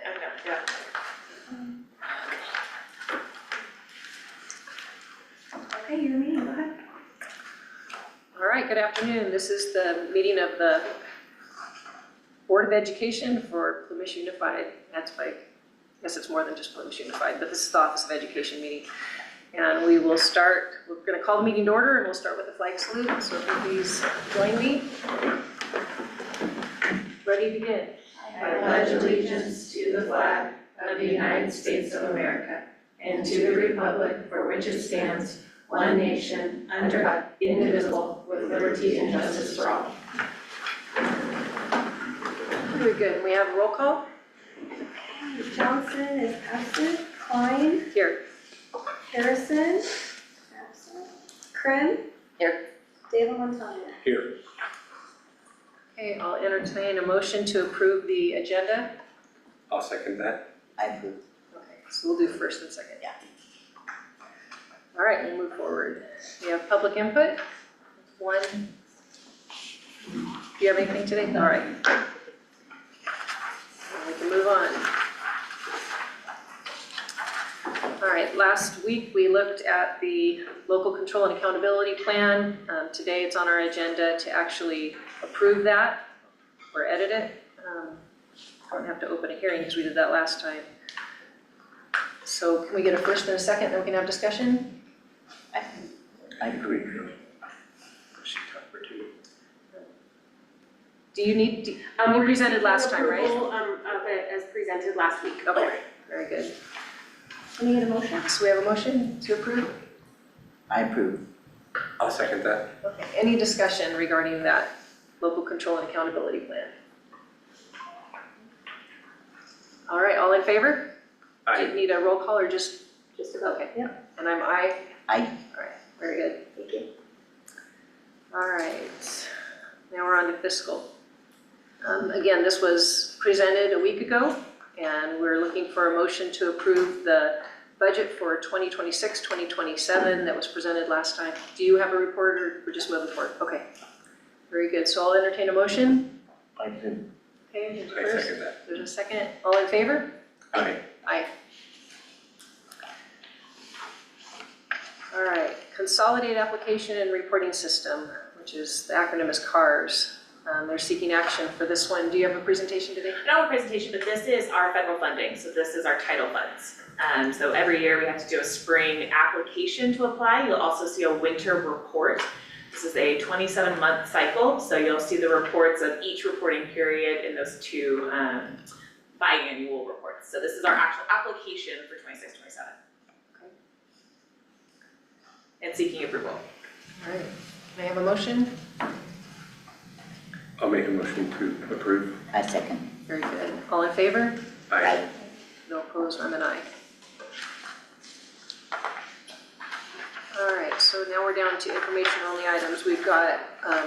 Yeah. Okay, your meeting, go ahead. All right, good afternoon. This is the meeting of the Board of Education for Plymouth Unified. That's by, I guess it's more than just Plymouth Unified, but this is the Office of Education meeting. And we will start, we're going to call the meeting to order and we'll start with the flag salute. So if you please join me. Ready to begin. I pledge allegiance to the flag of the United States of America and to the republic for which it stands, one nation, under God, indivisible, with liberty and justice for all. Very good. And we have a roll call. Johnson is absent. Klein, Here. Harrison, absent. Krim, Here. David Montana. Here. Okay, I'll entertain a motion to approve the agenda. I'll second that. I approve. Okay, so we'll do first and second. Yeah. All right, we'll move forward. We have public input. One. Do you have anything today? All right. We can move on. All right, last week we looked at the local control and accountability plan. Today it's on our agenda to actually approve that or edit it. I don't have to open a hearing because we did that last time. So can we get a first and a second, then we can have discussion? I agree. She talked for two. Do you need, you presented last time, right? Approval of it as presented last week. Okay, very good. Can we get a motion? So we have a motion to approve? I approve. I'll second that. Okay, any discussion regarding that local control and accountability plan? All right, all in favor? Do you need a roll call or just about? Okay. Yep. And I'm aye? Aye. All right, very good. Thank you. All right, now we're on to fiscal. Again, this was presented a week ago, and we're looking for a motion to approve the budget for 2026, 2027 that was presented last time. Do you have a report or we're just moving forward? Okay, very good. So I'll entertain a motion. I approve. Okay, there's a I first, second that. there's a second. All in favor? Aye. Aye. All right, Consolidated Application and Reporting System, which is, the acronym is CARS. They're seeking action for this one. Do you have a presentation today? I don't have a presentation, but this is our federal funding, so this is our title funds. So every year we have to do a spring application to apply. You'll also see a winter report. This is a 27-month cycle, so you'll see the reports of each reporting period in those two biannual reports. So this is our actual application for 26, 27. Okay. And seeking approval. All right, may I have a motion? I'll make a motion to approve. I second. Very good. All in favor? Aye. No opposed, I'm an aye. All right, so now we're down to information only items. We've got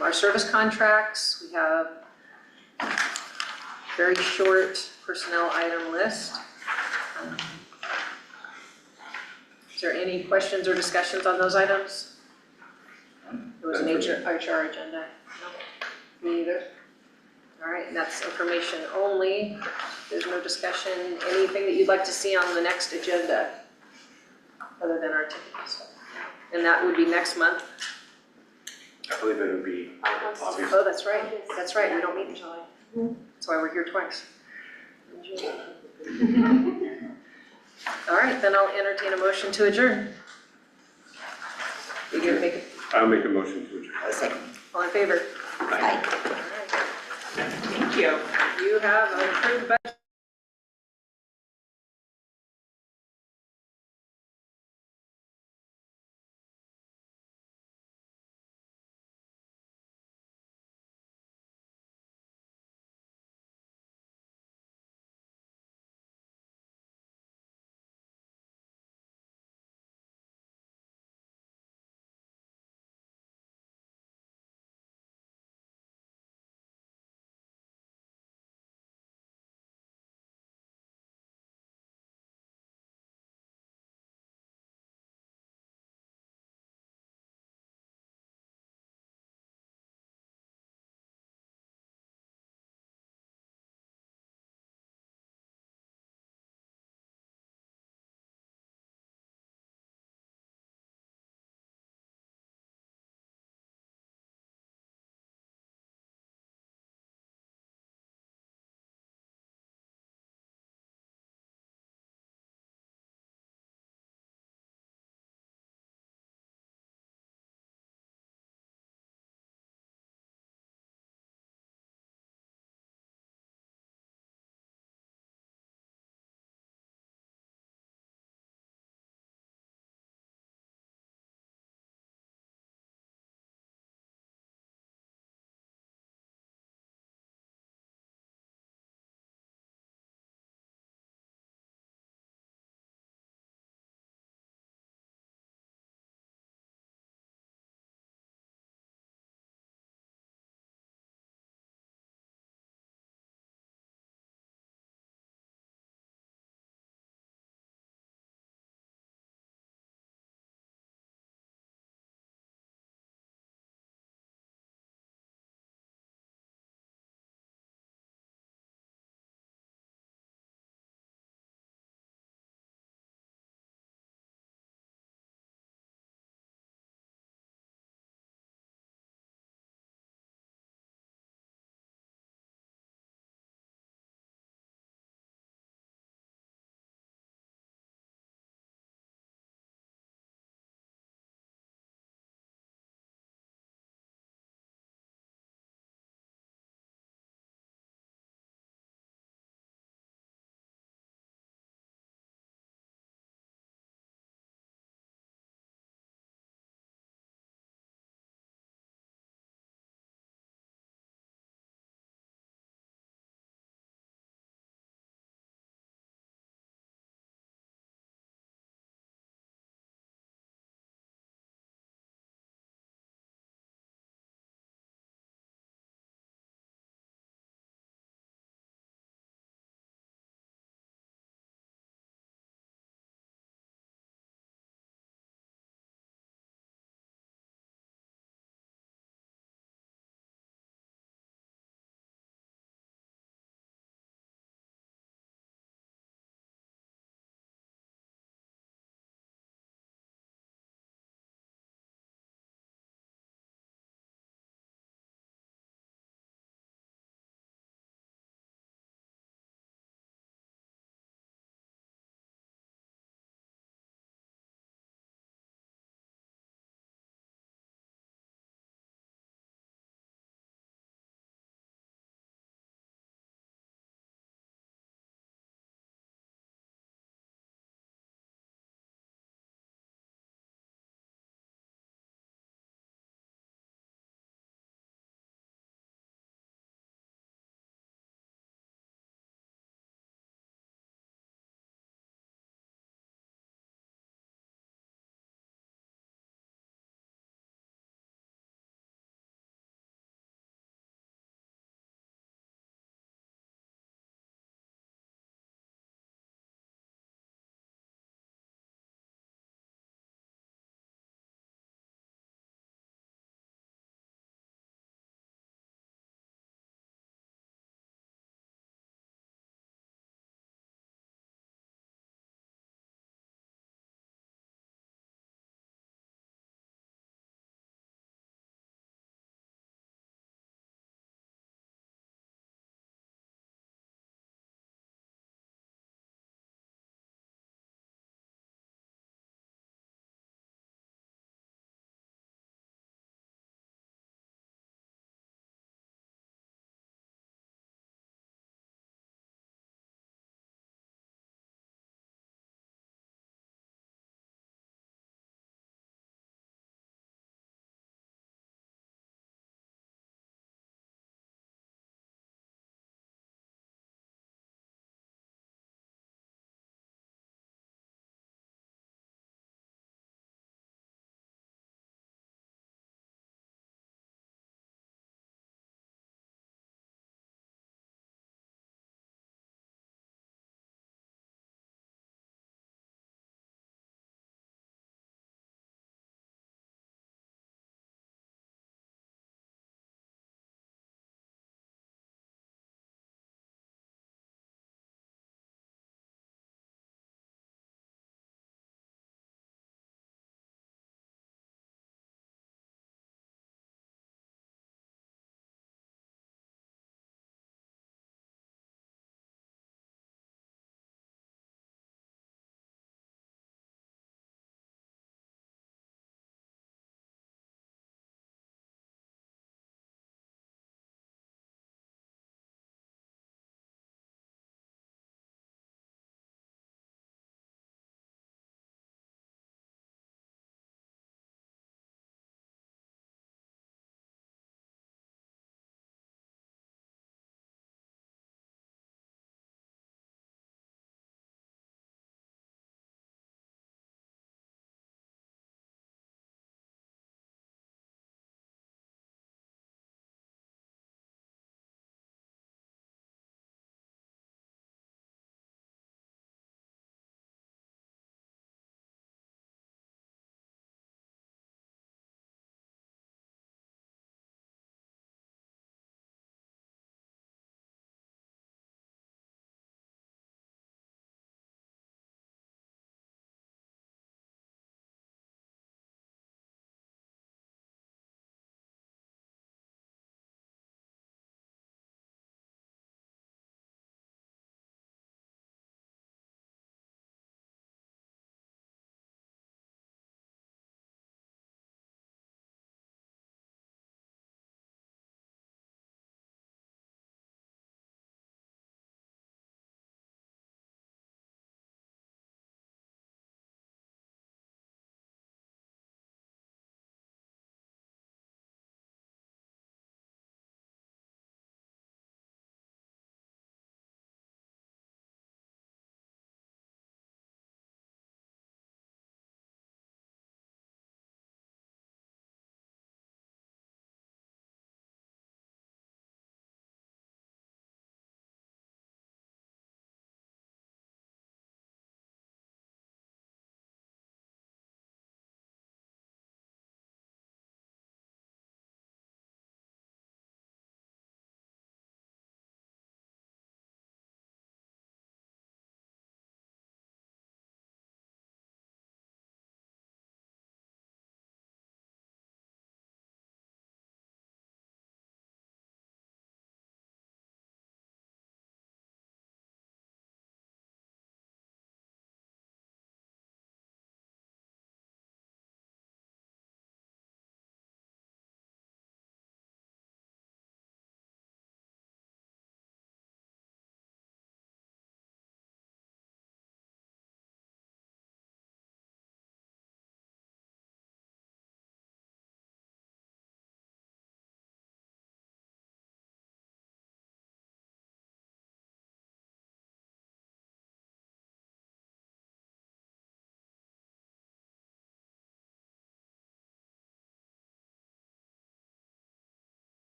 our service contracts. We have very short personnel item list. Is there any questions or discussions on those items? It was an HR agenda. No, me either. All right, and that's information only. There's no discussion. Anything that you'd like to see on the next agenda other than our typical stuff? And that would be next month. I believe it would be August. Oh, that's right. That's right. We don't meet in July. That's why we're here twice. All right, then I'll entertain a motion to adjourn. You gonna make it? I'll make a motion to adjourn. I second. All in favor? Aye. All right. Thank you. You have an approved budget.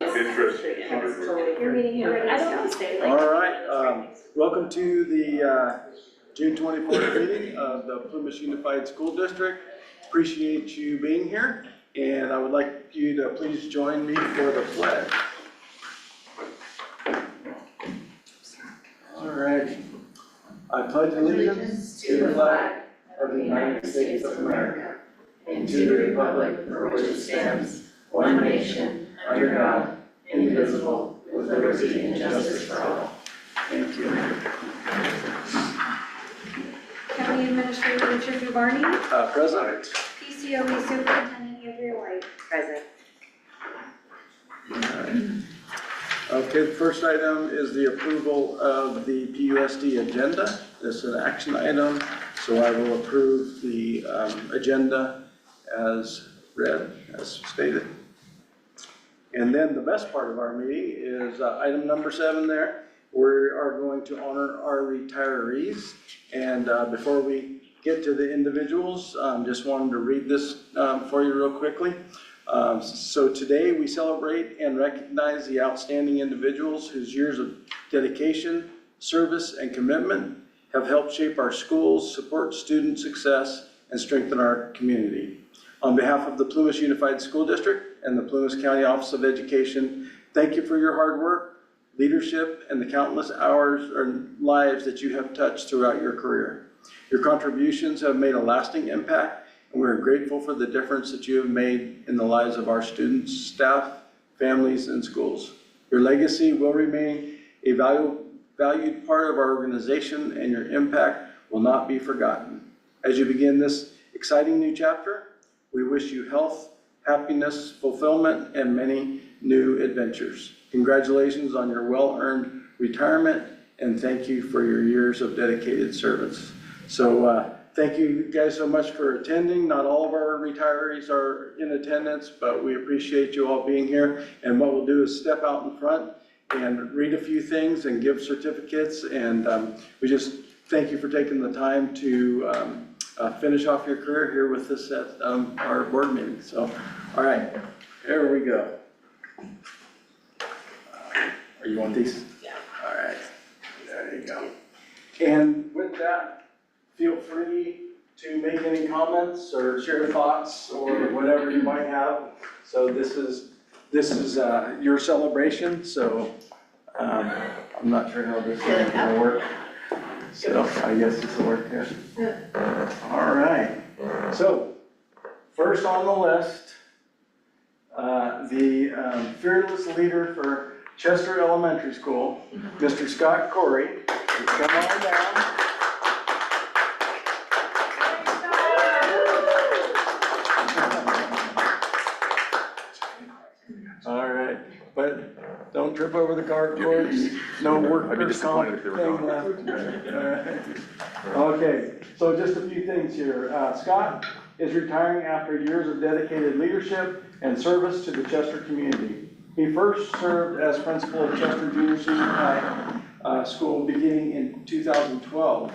Interest. Your meeting here ready to I don't go. know, stay like. All right, welcome to the June 24th meeting of the Plymouth Unified School District. Appreciate you being here, and I would like you to please join me for the pledge. All right. I pledge allegiance to the flag of the United States of America and to the republic for which it stands, one nation, under God, indivisible, with liberty and justice for all. Thank you. County Administrator Richard Dubarney, Present. PCOE Superintendent Andrea White. Present. Okay, the first item is the approval of the PUSD agenda. This is an action item, so I will approve the agenda as read, as stated. And then the best part of our meeting is item number 7 there. We are going to honor our retirees. And before we get to the individuals, just wanted to read this for you real quickly. So today we celebrate and recognize the outstanding individuals whose years of dedication, service, and commitment have helped shape our schools, support student success, and strengthen our community. On behalf of the Plymouth Unified School District and the Plymouth County Office of Education, thank you for your hard work, leadership, and the countless hours or lives that you have touched throughout your career. Your contributions have made a lasting impact, and we're grateful for the difference that you have made in the lives of our students, staff, families, and schools. Your legacy will remain a valued part of our organization, and your impact will not be forgotten. As you begin this exciting new chapter, we wish you health, happiness, fulfillment, and many new adventures. Congratulations on your well-earned retirement, and thank you for your years of dedicated service. So thank you guys so much for attending. Not all of our retirees are in attendance, but we appreciate you all being here. And what we'll do is step out in front and read a few things and give certificates. And we just thank you for taking the time to finish off your career here with us at our board meeting. So, all right, there we go. You want these? Yeah. All right, there you go. And with that, feel free to make any comments or share thoughts or whatever you might have. So this is your celebration. So I'm not sure how this is going to work. So I guess this will work here. All right. So first on the list, the fearless leader for Chester Elementary School, Mr. Scott Corey. Come on down. All right, but don't trip over the cardboards. No workers' comp thing left. All right. Okay, so just a few things here. Scott is retiring after years of dedicated leadership and service to the Chester community. He first served as principal of Chester Junior Senior High School beginning in 2012.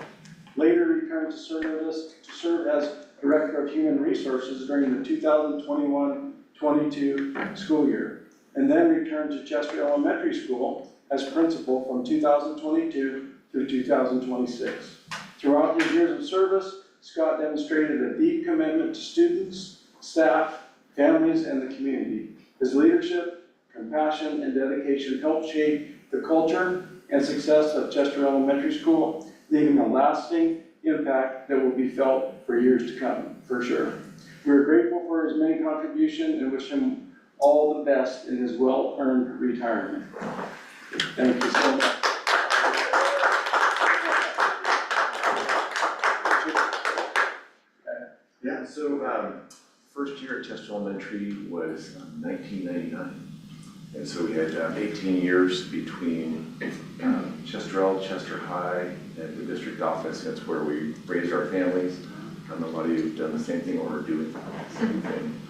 Later returned to serve as Director of Human Resources during the 2021-22 school year, and then returned to Chester Elementary School as principal from 2022 through 2026. Throughout his years of service, Scott demonstrated a deep commitment to students, staff, families, and the community. His leadership, compassion, and dedication helped shape the culture and success of Chester Elementary School, leaving a lasting impact that will be felt for years to come, for sure. We are grateful for his many contributions and wish him all the best in his well-earned retirement. Thank you so much. Yeah, so first year at Chester Elementary was 1999. And so we had 18 years between Chester L, Chester High, and the district office. That's where we raised our families. A lot of you have done the same thing or are doing the same thing.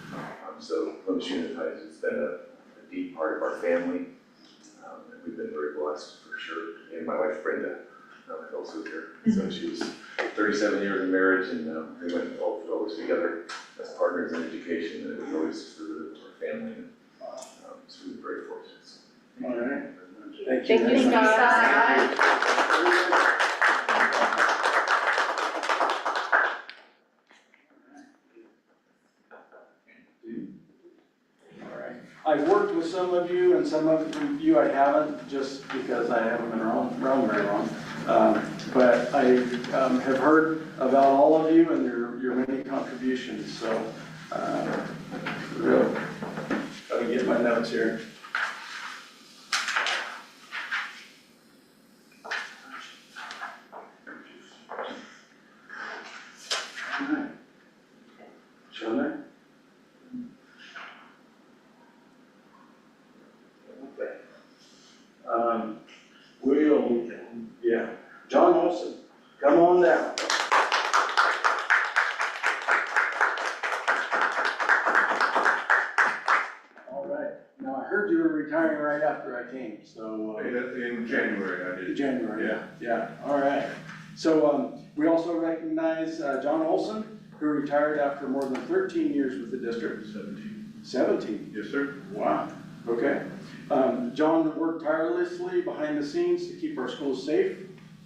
So Plymouth Unified has been a deep part of our family. And we've been very blessed for sure. And my wife Brenda also here. So she was 37 years of marriage, and we went always together as partners in education, and it was always for our family. So we're very fortunate. Thank you. Thank you, Scott. All right. I've worked with some of you and some of you I haven't, just because I haven't been around very long. But I have heard about all of you and your many contributions, so really, gotta get my notes here. All right. Show there. Yeah, John Olson, come on down. All right, now I heard you were retiring right after I came, so. In January, I did. January, yeah, all right. So we also recognize John Olson, who retired after more than 13 years with the district. 17? Yes, sir. Wow, okay. John worked tirelessly behind the scenes to keep our schools safe,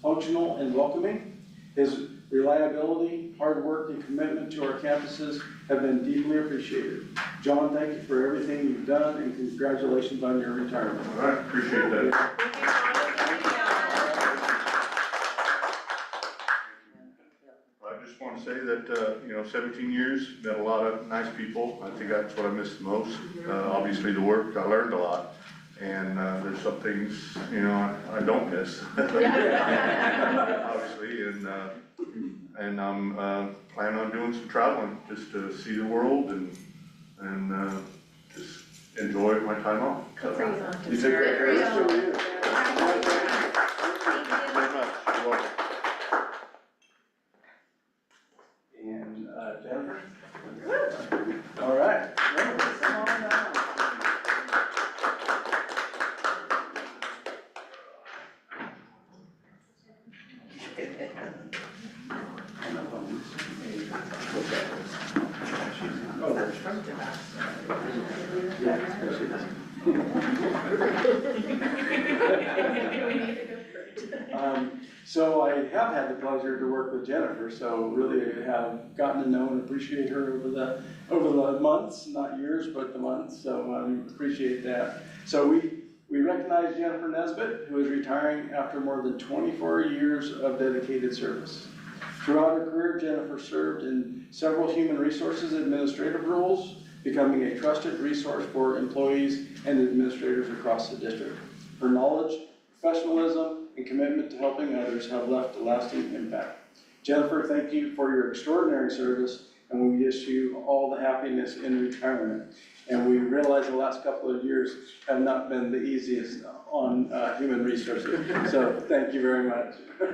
functional, and welcoming. His reliability, hard work, and commitment to our campuses have been deeply appreciated. John, thank you for everything you've done, and congratulations on your retirement. All right, appreciate that. I just want to say that, 17 years, met a lot of nice people. I think that's what I missed the most. Obviously the work, I learned a lot. And there's some things, I don't miss. Obviously, and I'm planning on doing some traveling just to see the world and just enjoy my time off. So, You took care of us. thank you very much. You're welcome. And Jennifer? All right. So I have had the pleasure to work with Jennifer, so really have gotten to know and appreciate her over the months, not years, but the months, so I appreciate that. So we recognize Jennifer Nesbitt, who is retiring after more than 24 years of dedicated service. Throughout her career, Jennifer served in several human resources administrative roles, becoming a trusted resource for employees and administrators across the district. Her knowledge, professionalism, and commitment to helping others have left a lasting impact. Jennifer, thank you for your extraordinary service, and we wish you all the happiness in retirement. And we realize the last couple of years have not been the easiest on human resources, so thank you very much. I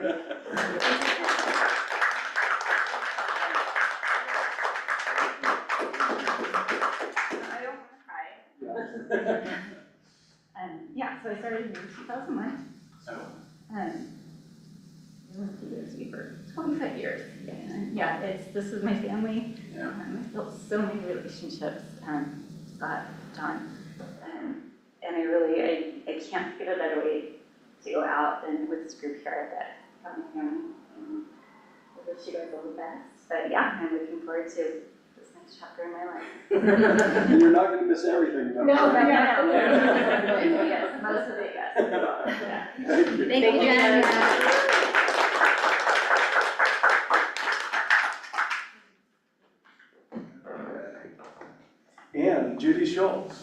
don't want to cry. Yeah, so I started in 2001. I lived in PUSD for 25 years. And yeah, this is my family. Yeah. I built so many relationships, Scott, John. And I really, I can't think of a better way to go out than with this group here that I wish you guys all the best. But yeah, I'm looking forward to this next chapter in my life. And you're not going to miss everything, though. No. Yes, most of it, yes. Yeah. Thank you. Thank you, Jen. And Judy Schultz.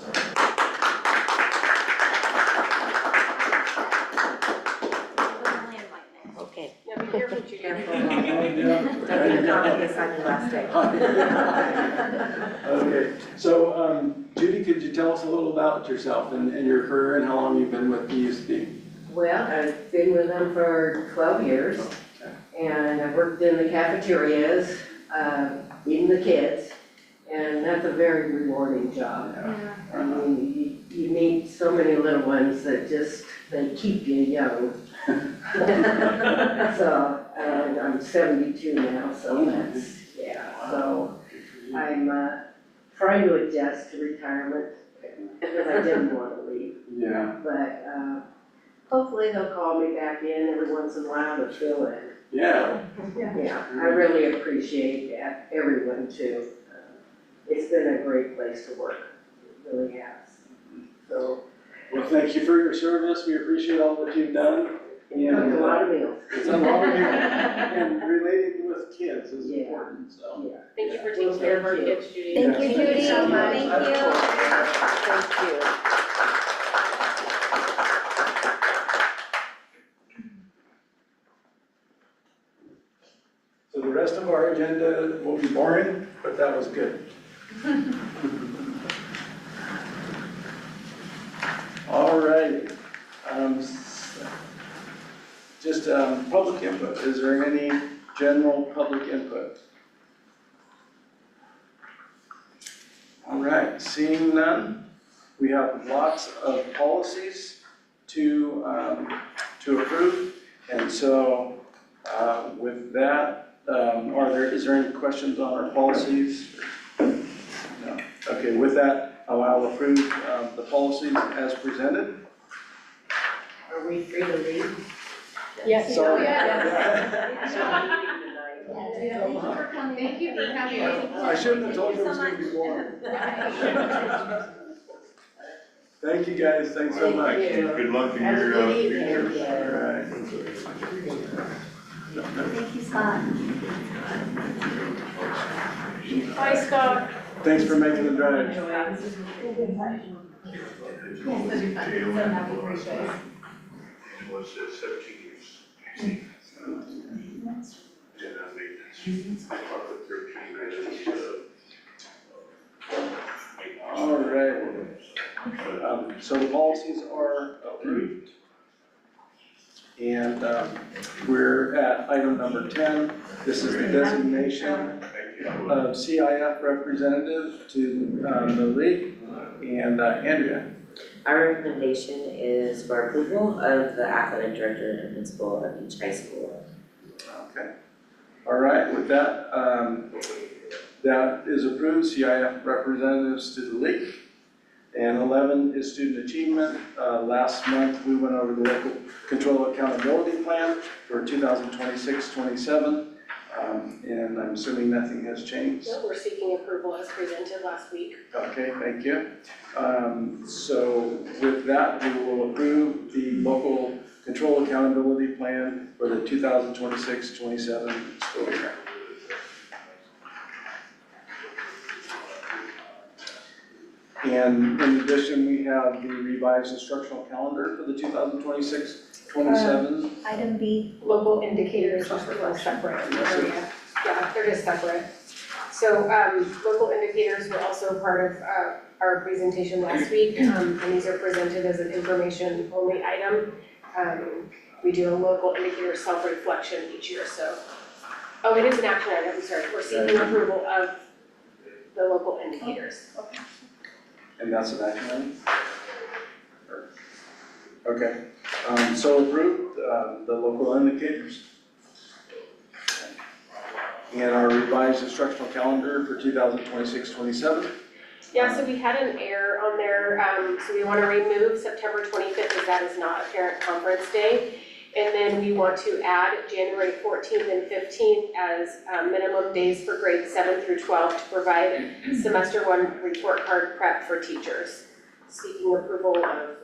Okay. Yeah, be careful, Judy. Okay, so Judy, could you tell us a little about yourself and your career and how long you've been with PUSD? Well, I've been with them for 12 years, and I've worked in the cafeterias, feeding the kids, and that's a very rewarding job. I mean, you meet so many little ones that they keep you young. So, I'm 72 now, so that's, so I'm trying to adjust to retirement because I didn't want to leave. Yeah. But hopefully they'll call me back in every once in a while to fill in. Yeah, Yeah, I really appreciate that, everyone too. It's been a great place to work, it really has. So, well, thank you for your service, we appreciate all that you've done. it took a lot of meals. It's a lot of, and relating with kids is Yeah. important, so. Yeah. Thank you for taking care of our kids, Judy. Thank you, Yes. Judy. so much. Thank you. Thank you. So the rest of our agenda will be boring, but that was good. All right. Just public input. Is there any general public input? All right, seeing none, we have lots of policies to approve. And so with that, is there any questions on our policies? No. Okay, with that, I'll approve the policies as presented. Are we free to leave? Yes. Sorry. Thank you for coming. I shouldn't have told you it was gonna be boring. Thank you guys, thanks so much. Thank you. Good luck in Have a your good evening, future. everybody. Thank you, Scott. Bye, Scott. Thanks for making the drive. Was 17 years. And I made this. About the 13 minutes. All right. So the policies are approved. And we're at item number 10. This is the designation of CIF representative to the league. And Andrea. Our recommendation is for approval of the athletic director and principal of each high school. Okay. All right, with that, that is approved, CIF representatives to the league. And 11 is student achievement. Last month, we went over the local control accountability plan for 2026-27. And I'm assuming nothing has changed. No, we're seeking approval as presented last week. Okay, thank you. So with that, we will approve the local control accountability plan for the 2026-27 school year. And in addition, we have the revised instructional calendar for the 2026-27. Item B. Local indicators are separate. Yeah, they're just separate. So, local indicators were also part of, our presentation last week, and these are presented as an information-only item. We do a local indicator self-reflection each year, so. Oh, it is an action item, I'm sorry. We're seeking approval of the local indicators. And that's an action item? Okay, so approved, the local indicators. And our revised instructional calendar for 2026-27. Yeah, so we had an error on there, so we want to remove September 25th as that is not a parent conference day. And then we want to add January 14th and 15th as minimum days for grades 7 through 12 to provide semester 1 report card prep for teachers. Seeking approval of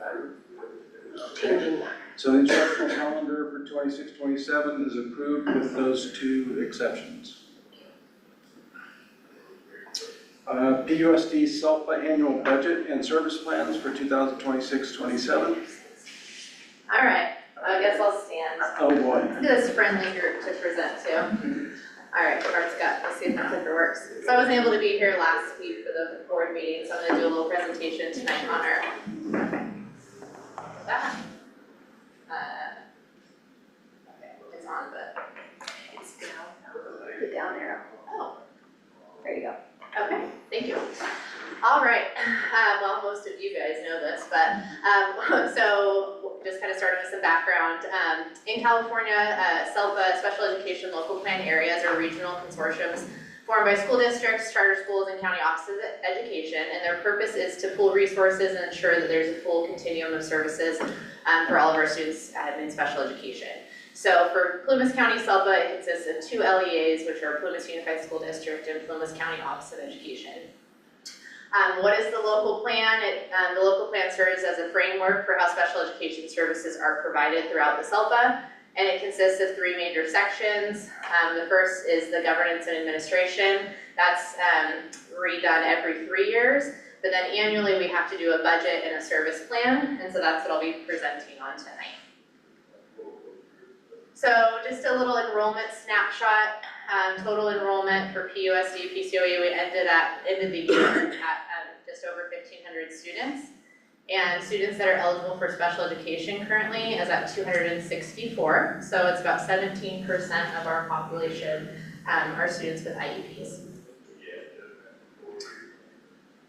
changing that. So the instructional calendar for 26-27 is approved with those two exceptions. PUSD self-annual budget and service plans for 2026-27. All right, I guess I'll stand. Oh boy. This friendly group to present to. All right, Bart's got, let's see if my clicker works. So I wasn't able to be here last week for the board meeting, so I'm gonna do a little presentation tonight on our that. Okay, it's on, but it's down. The down arrow. Oh, There you go. okay, thank you. All right, well, most of you guys know this, but, so just kind of starting with some background. In California, SELPA, Special Education Local Plan Areas, are regional consortiums formed by school districts, charter schools, and county offices of education, and their purpose is to pool resources and ensure that there's a full continuum of services for all of our students in special education. So for Plumas County SELPA, it consists of 2 LEAs, which are Plumas Unified School District and Plumas County Office of Education. What is the local plan? The local plan serves as a framework for how special education services are provided throughout the SELPA, and it consists of 3 major sections. The first is the governance and administration. That's redone every 3 years, but then annually we have to do a budget and a service plan, and so that's what I'll be presenting on tonight. So just a little enrollment snapshot. Total enrollment for PUSD, PCOE, we ended the year at just over 1,500 students. And students that are eligible for special education currently is at 264. So it's about 17% of our population are students with IEPs.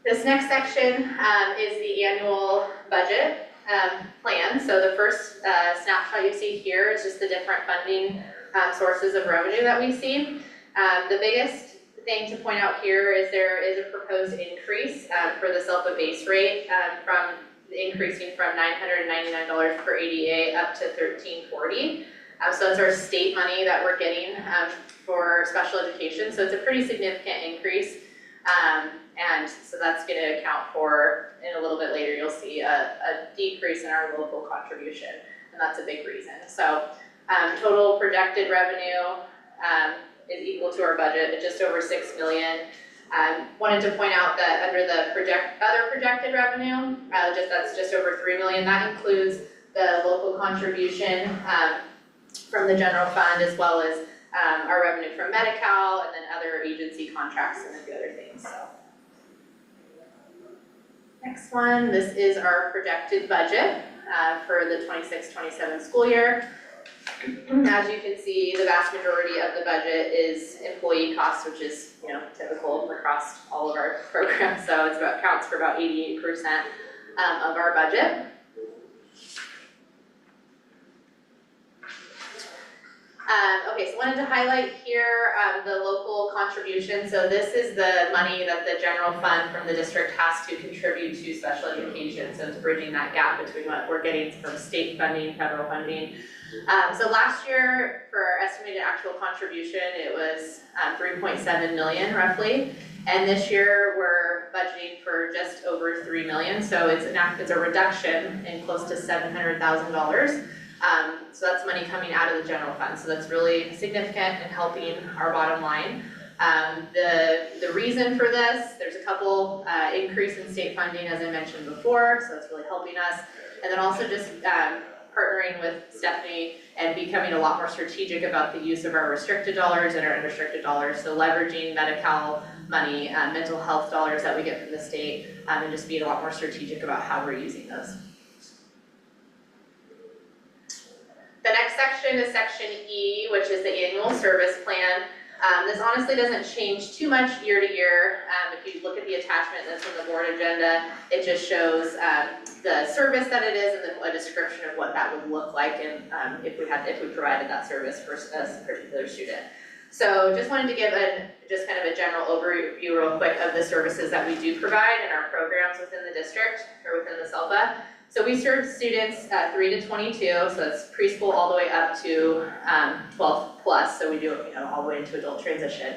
This next section is the annual budget plan. So the first snapshot you see here is just the different funding sources of revenue that we see. The biggest thing to point out here is there is a proposed increase for the SELPA base rate from increasing from $999 per ADA up to $1,340. So that's our state money that we're getting for special education. So it's a pretty significant increase. And so that's going to account for, in a little bit later, you'll see a decrease in our local contribution, and that's a big reason. So total projected revenue is equal to our budget at just over $6 million. Wanted to point out that under the other projected revenue, that's just over $3 million. That includes the local contribution from the general fund, as well as our revenue from Medi-Cal, and then other agency contracts and a few other things. So. Next one, this is our projected budget for the 26-27 school year. As you can see, the vast majority of the budget is employee costs, which is typical across all of our programs. So it's counts for about 88% of our budget. Okay, so wanted to highlight here the local contribution. So this is the money that the general fund from the district has to contribute to special education. So it's bridging that gap between what we're getting from state funding, federal funding. So last year, for our estimated actual contribution, it was $3.7 million roughly. And this year, we're budgeting for just over $3 million. So it's a reduction in close to $700,000. So that's money coming out of the general fund. So that's really significant in helping our bottom line. The reason for this, there's a couple increase in state funding, as I mentioned before, so it's really helping us. And then also just partnering with Stephanie and becoming a lot more strategic about the use of our restricted dollars and our unrestricted dollars. So leveraging Medi-Cal money, mental health dollars that we get from the state, and just being a lot more strategic about how we're using those. The next section is section E, which is the annual service plan. This honestly doesn't change too much year to year. If you look at the attachment that's in the board agenda, it just shows the service that it is and then a description of what that would look like and if we provided that service for a particular student. So just wanted to give just kind of a general overview real quick of the services that we do provide in our programs within the district or within the SELPA. So we serve students 3 to 22, so that's preschool all the way up to 12 plus, so we do all the way into adult transition.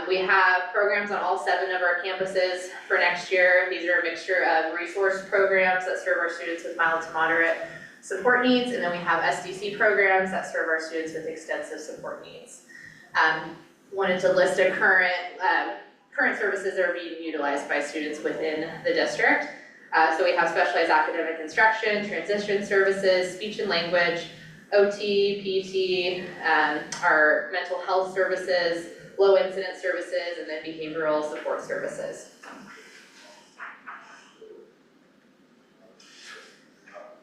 We have programs on all 7 of our campuses for next year. These are a mixture of resource programs that serve our students with mild to moderate support needs, and then we have SDC programs that serve our students with extensive support needs. Wanted to list a current services that are being utilized by students within the district. So we have specialized academic instruction, transition services, speech and language, OT, PT, our mental health services, low incident services, and then behavioral support services.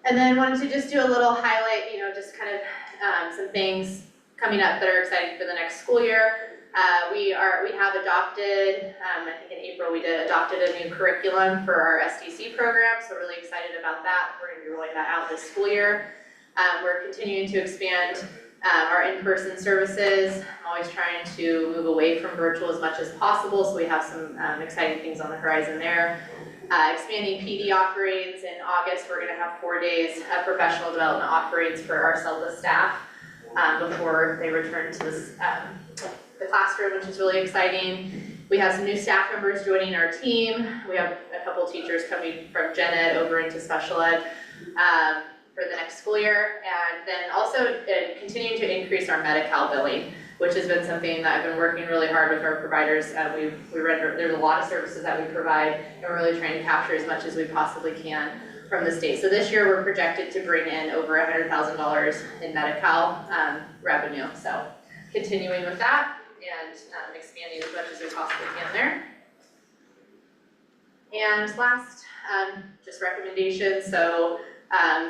And then wanted to just do a little highlight, just kind of some things coming up that are exciting for the next school year. We have adopted, I think in April we adopted a new curriculum for our SDC program, so really excited about that. We're going to be rolling that out this school year. We're continuing to expand Our in-person services, I'm always trying to move away from virtual as much as possible, so we have some exciting things on the horizon there. Expanding PD offerings. In August, we're gonna have 4 days of professional development offerings for our CELTA staff before they return to the classroom, which is really exciting. We have some new staff members joining our team. We have a couple teachers coming from gen ed over into special ed for the next school year. And then also continuing to increase our Medi-Cal billing, which has been something that I've been working really hard with our providers. There's a lot of services that we provide, and we're really trying to capture as much as we possibly can from the state. So this year, we're projected to bring in over $100,000 in Medi-Cal revenue. So continuing with that and expanding as much as we possibly can there. And last, just recommendations. So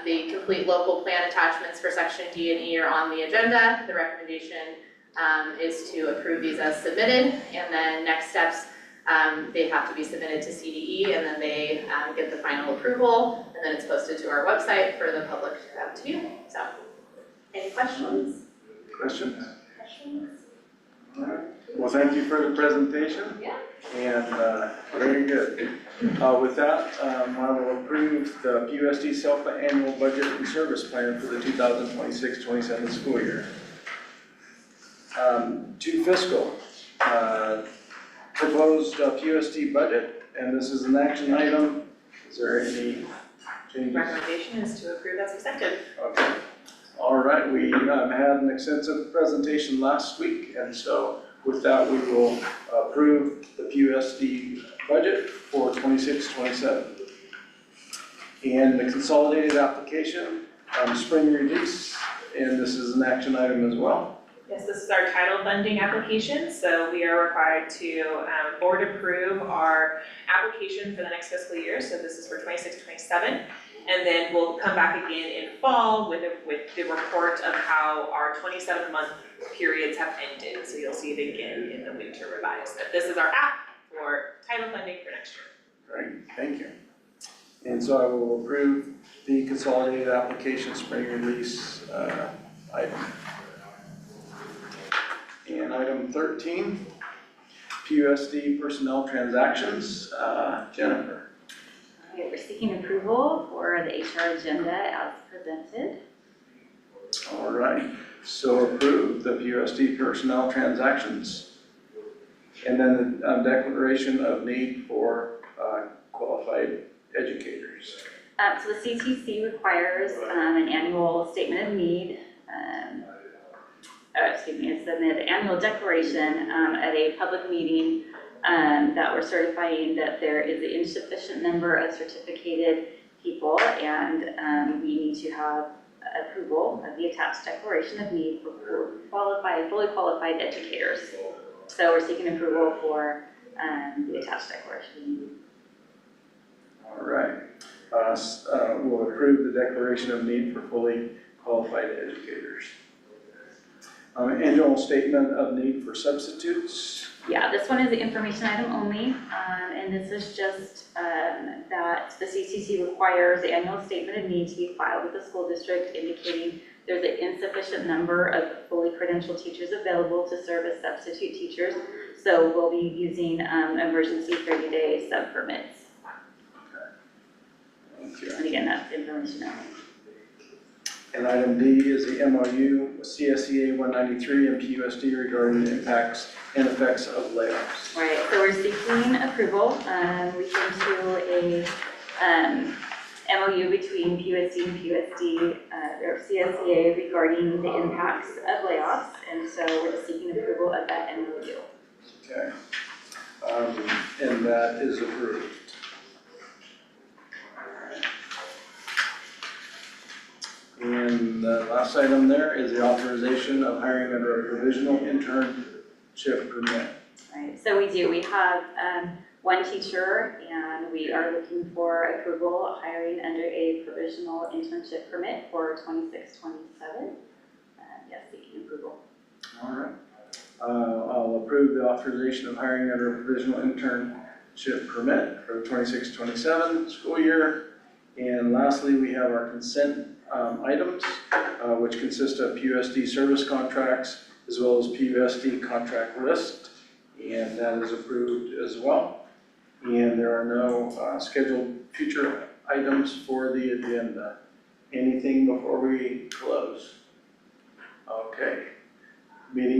the complete local plan attachments for section D and E are on the agenda. The recommendation is to approve these as submitted, and then next steps, they have to be submitted to CDE, and then they get the final approval, and then it's posted to our website for the public to view. So, any questions? Questions? Questions? All right. Well, thank you for the presentation. Yeah. And very good. With that, I will approve the PUSD SELPA annual budget and service plan for the 2026-27 school year. To fiscal, proposed PUSD budget, and this is an action item. Is there any changes? Recommendation is to approve as presented. Okay. All right, we had an extensive presentation last week, and so with that, we will approve the PUSD budget for 26-27. And the consolidated application, spring release, and this is an action item as well. Yes, this is our title funding application, so we are required to board approve our application for the next fiscal year, so this is for 26-27. And then we'll come back again in fall with the report of how our 27-month periods have ended. So you'll see it again in the winter revised. But this is our app for title funding for next year. Great, thank you. And so I will approve the consolidated application spring release item. And item 13, PUSD personnel transactions. Jennifer. Okay, we're seeking approval for the HR agenda as presented. All right, so approve the PUSD personnel transactions. And then the declaration of need for qualified educators. So the CTC requires an annual statement of need, it's an annual declaration at a public meeting that we're certifying that there is an insufficient number of certificated people, and we need to have approval of the attached declaration of need for fully qualified educators. So we're seeking approval for the attached declaration of need. All right, we'll approve the declaration of need for fully qualified educators. Annual statement of need for substitutes. Yeah, this one is the information item only, and this is just that the CCC requires the annual statement of need to be filed with the school district indicating there's an insufficient number of fully credentialed teachers available to serve as substitute teachers. So we'll be using emergency 30-day sub permits. Thank you. And again, that's information only. And item D is the MOU with CSEA 193 and PUSD regarding the impacts and effects of layoffs. Right, so we're seeking approval. We came to a MOU between PUSD and PUSD, or CSEA regarding the impacts of layoffs, and so we're seeking approval of that MOU. Okay, and that is approved. And the last item there is the authorization of hiring under a provisional internship permit. Right, so we have one teacher, and we are looking for approval hiring under a provisional internship permit for 26-27. Yes, seeking approval. All right. I'll approve the authorization of hiring under a provisional internship permit for the 26-27 school year. And lastly, we have our consent items. which consists of PUSD service contracts as well as PUSD contract list, and that is approved as well. And there are no scheduled future items for the agenda. Anything before we close? Okay, meeting is